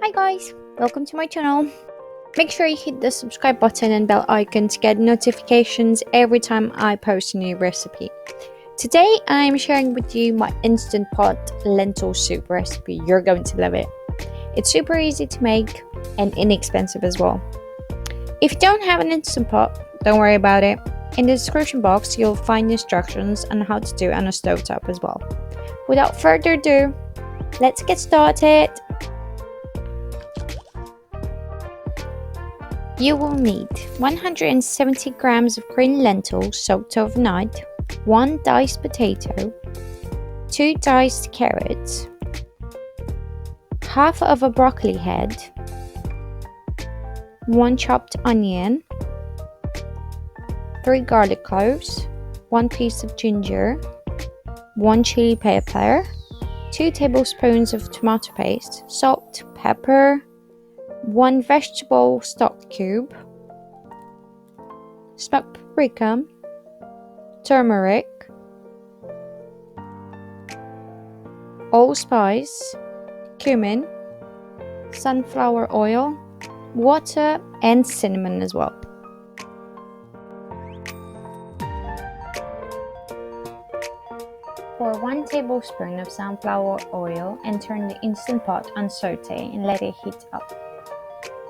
Hi guys, welcome to my channel. Make sure you hit the subscribe button and bell icon to get notifications every time I post a new recipe. Today I'm sharing with you my instant pot lentil soup recipe. You're going to love it. It's super easy to make and inexpensive as well. If you don't have an instant pot, don't worry about it. In the description box you'll find instructions on how to do it on a stovetop as well. Without further ado, let's get started. You will need 170 grams of green lentils soaked overnight, 1 diced potato, 2 diced carrots, half of a broccoli head, 1 chopped onion, 3 garlic cloves, 1 piece of ginger, 1 chili pepper, 2 tablespoons of tomato paste, salt, pepper, 1 vegetable stock cube, smoked paprika, turmeric, allspice, cumin, sunflower oil, water, and cinnamon as well. Pour 1 tablespoon of sunflower oil and turn the Instant Pot on saute and let it heat up.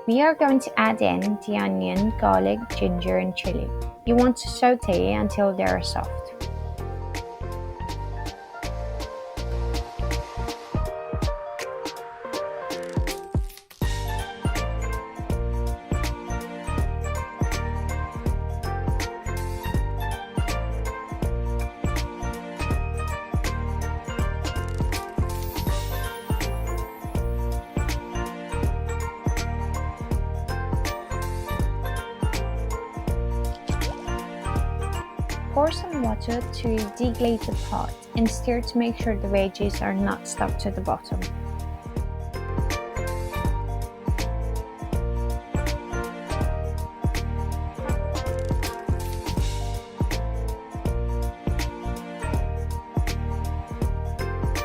We are going to add in the onion, garlic, ginger, and chili. You want to saute until they are soft. Pour some water to deglaze the pot and stir to make sure the veggies are not stuck to the bottom.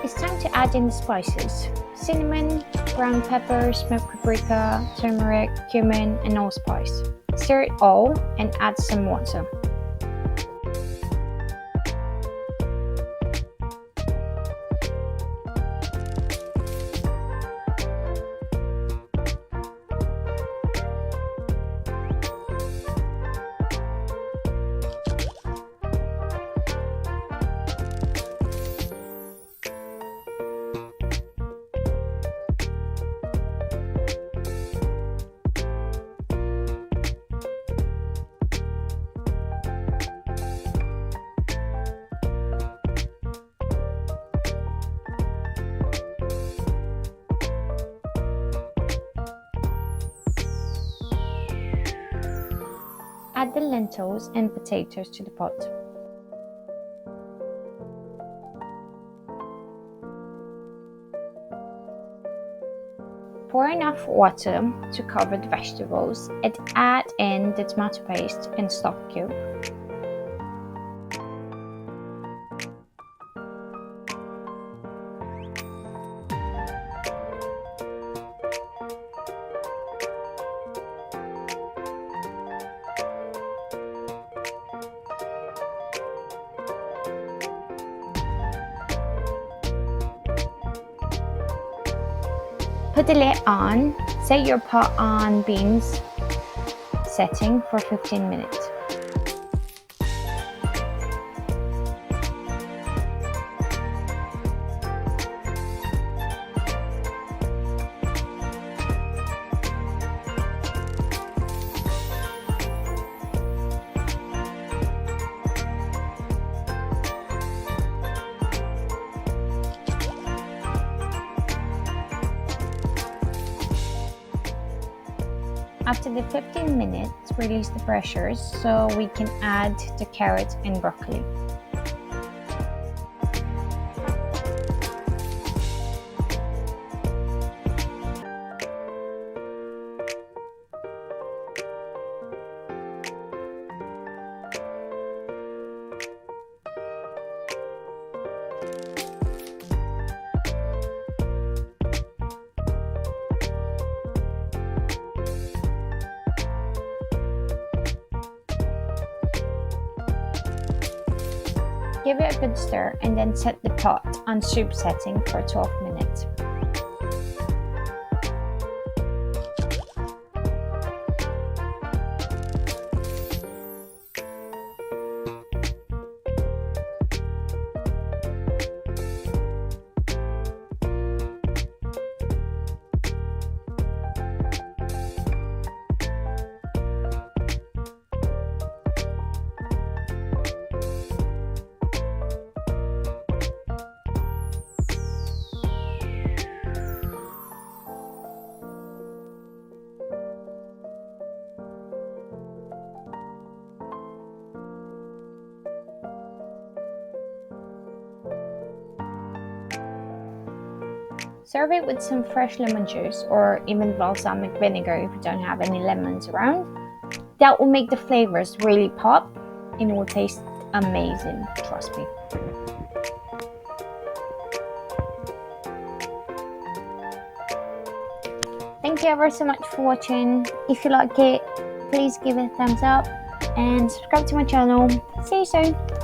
It's time to add in the spices: cinnamon, ground pepper, smoked paprika, turmeric, cumin, and allspice. Stir it all and add some water. Add the lentils and potatoes to the pot. Pour enough water to cover the vegetables and add in the tomato paste and stock cube. Put the lid on, set your pot on beans setting for 15 minutes. After the 15 minutes, release the pressures so we can add the carrot and broccoli. give it a good stir and then set the pot on soup setting for 12 minutes. Serve it with some fresh lemon juice or even balsamic vinegar if you don't have any lemons around. That will make the flavors really pop and it will taste amazing, trust me. Thank you ever so much for watching. If you like it, please give it a thumbs up and subscribe to my channel. See you soon.